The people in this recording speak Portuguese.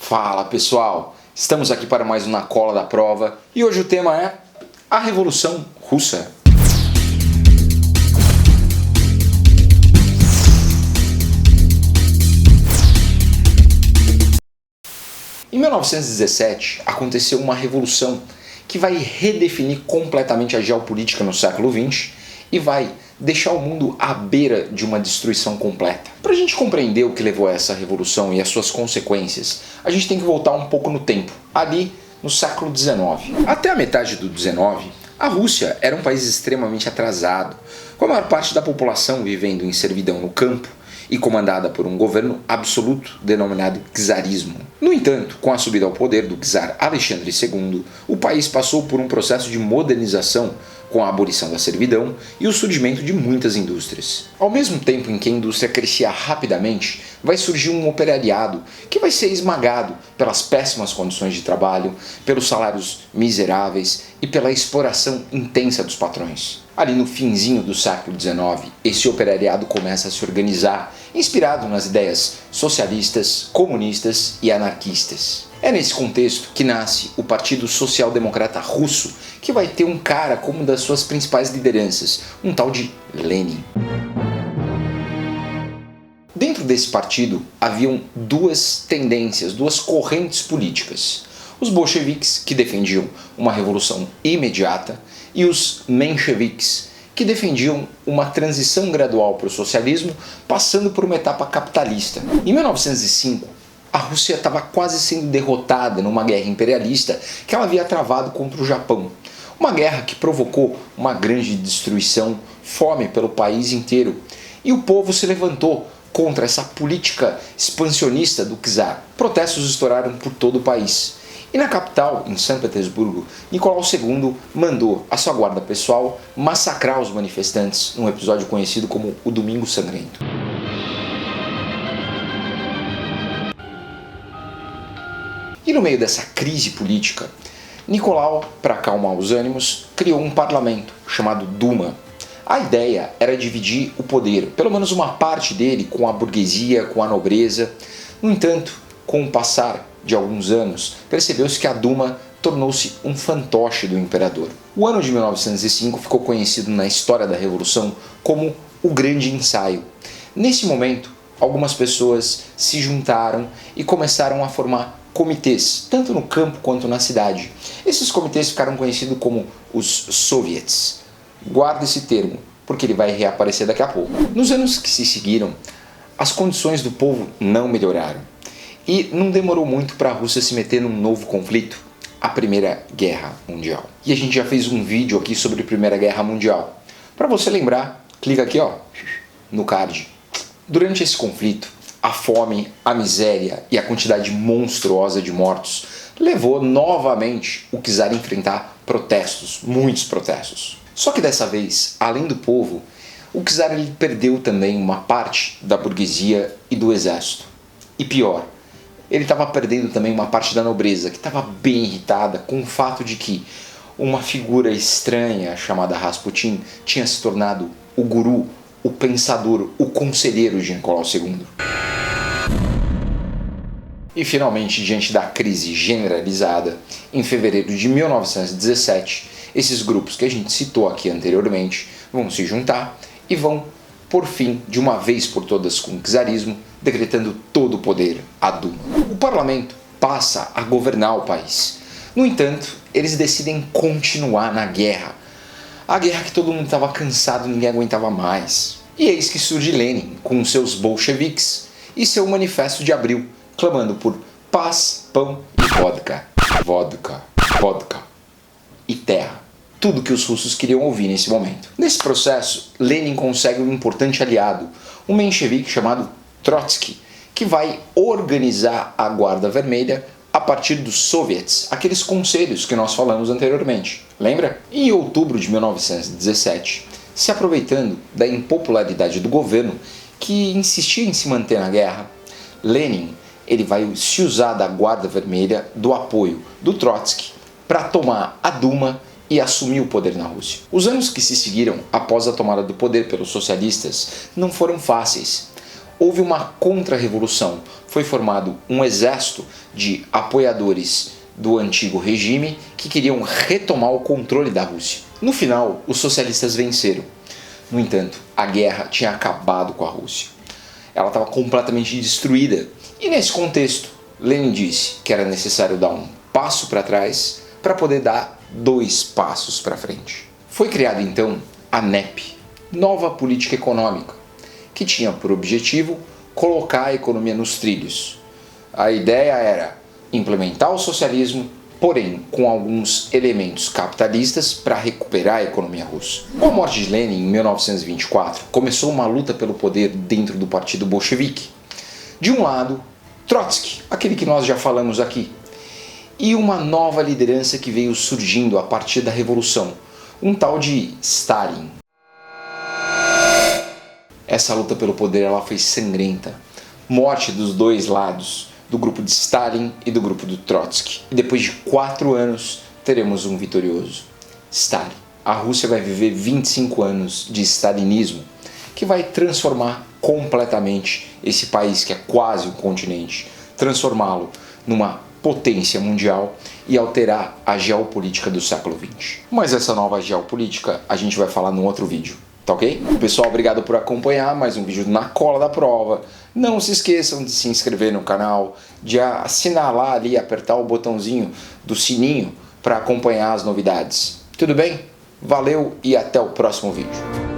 Fala pessoal, estamos aqui para mais um Na Cola da Prova e hoje o tema é a Revolução Russa. Em 1917 aconteceu uma revolução que vai redefinir completamente a geopolítica no século XX e vai deixar o mundo à beira de uma destruição completa. Para a gente compreender o que levou a essa revolução e as suas consequências, a gente tem que voltar um pouco no tempo, ali no século XIX. Até a metade do XIX, a Rússia era um país extremamente atrasado, com a maior parte da população vivendo em servidão no campo e comandada por um governo absoluto denominado czarismo. No entanto, com a subida ao poder do czar Alexandre II, o país passou por um processo de modernização com a abolição da servidão e o surgimento de muitas indústrias. Ao mesmo tempo em que a indústria crescia rapidamente, vai surgir um operariado que vai ser esmagado pelas péssimas condições de trabalho, pelos salários miseráveis e pela exploração intensa dos patrões. Ali no finzinho do século XIX, esse operariado começa a se organizar, inspirado nas ideias socialistas, comunistas e anarquistas. É nesse contexto que nasce o Partido Social Democrata Russo, que vai ter um cara como uma das suas principais lideranças, um tal de Lenin. Dentro desse partido haviam duas tendências, duas correntes políticas. Os bolcheviques, que defendiam uma revolução imediata, e os mencheviques, que defendiam uma transição gradual para o socialismo, passando por uma etapa capitalista. Em 1905, a Rússia estava quase sendo derrotada numa guerra imperialista que ela havia travado contra o Japão. Uma guerra que provocou uma grande destruição, fome pelo país inteiro. E o povo se levantou contra essa política expansionista do czar. Protestos estouraram por todo o país. E na capital, em São Petersburgo, Nicolau II mandou a sua guarda pessoal massacrar os manifestantes num episódio conhecido como o Domingo Sangrento. E no meio dessa crise política, Nicolau, para acalmar os ânimos, criou um parlamento chamado Duma. A ideia era dividir o poder, pelo menos uma parte dele, com a burguesia, com a nobreza. No entanto, com o passar de alguns anos, percebeu-se que a Duma tornou-se um fantoche do imperador. O ano de 1905 ficou conhecido na história da Revolução como o Grande Ensaio. Nesse momento, algumas pessoas se juntaram e começaram a formar comitês, tanto no campo quanto na cidade. Esses comitês ficaram conhecidos como os soviets. Guarda esse termo, porque ele vai reaparecer daqui a pouco. Nos anos que se seguiram, as condições do povo não melhoraram. E não demorou muito para a Rússia se meter num novo conflito, a Primeira Guerra Mundial. E a gente já fez um vídeo aqui sobre a Primeira Guerra Mundial. Para você lembrar, clica aqui no card. Durante esse conflito, a fome, a miséria e a quantidade monstruosa de mortos levou novamente o czar a enfrentar protestos, muitos protestos. Só que dessa vez, além do povo, o czar ele perdeu também uma parte da burguesia e do exército. E pior, ele estava perdendo também uma parte da nobreza, que estava bem irritada com o fato de que uma figura estranha chamada Rasputin tinha se tornado o guru, o pensador, o conselheiro de Nicolau II. E finalmente, diante da crise generalizada, em fevereiro de 1917, esses grupos que a gente citou aqui anteriormente vão se juntar e vão por fim, de uma vez por todas com o czarismo, decretando todo o poder à Duma. O parlamento passa a governar o país. No entanto, eles decidem continuar na guerra. A guerra que todo mundo estava cansado, ninguém aguentava mais. E eis que surge Lenin com seus bolcheviques e seu manifesto de abril, clamando por paz, pão e vodka. Vodka, vodka e terra. Tudo que os russos queriam ouvir nesse momento. Nesse processo, Lenin consegue um importante aliado, um menchevique chamado Trotsky, que vai organizar a Guarda Vermelha a partir dos soviets, aqueles conselhos que nós falamos anteriormente. Lembra? Em outubro de 1917, se aproveitando da impopularidade do governo, que insistia em se manter na guerra, Lenin ele vai se usar da Guarda Vermelha, do apoio do Trotsky, para tomar a Duma e assumir o poder na Rússia. Os anos que se seguiram após a tomada do poder pelos socialistas não foram fáceis. houve uma contra-revolução. Foi formado um exército de apoiadores do antigo regime que queriam retomar o controle da Rússia. No final, os socialistas venceram. No entanto, a guerra tinha acabado com a Rússia. Ela estava completamente destruída. E nesse contexto, Lenin disse que era necessário dar um passo para trás para poder dar 2 passos para frente. Foi criada então a NEP, Nova Política Econômica, que tinha por objetivo colocar a economia nos trilhos. A ideia era implementar o socialismo, porém com alguns elementos capitalistas para recuperar a economia russa. Com a morte de Lenin em 1924, começou uma luta pelo poder dentro do partido bolchevique. De um lado, Trotsky, aquele que nós já falamos aqui, e uma nova liderança que veio surgindo a partir da Revolução, um tal de Stalin. Essa luta pelo poder ela foi sangrenta. Morte dos dois lados, do grupo de Stalin e do grupo do Trotsky. E depois de 4 anos, teremos um vitorioso, Stalin. A Rússia vai viver 25 anos de stalinismo, que vai transformar completamente esse país, que é quase um continente, transformá-lo numa potência mundial e alterar a geopolítica do século XX. Mas essa nova geopolítica a gente vai falar num outro vídeo. Tá ok? Pessoal, obrigado por acompanhar mais um vídeo na cola da prova. Não se esqueçam de se inscrever no canal, de assinar lá ali, apertar o botãozinho do sininho para acompanhar as novidades. Tudo bem? Valeu e até o próximo vídeo.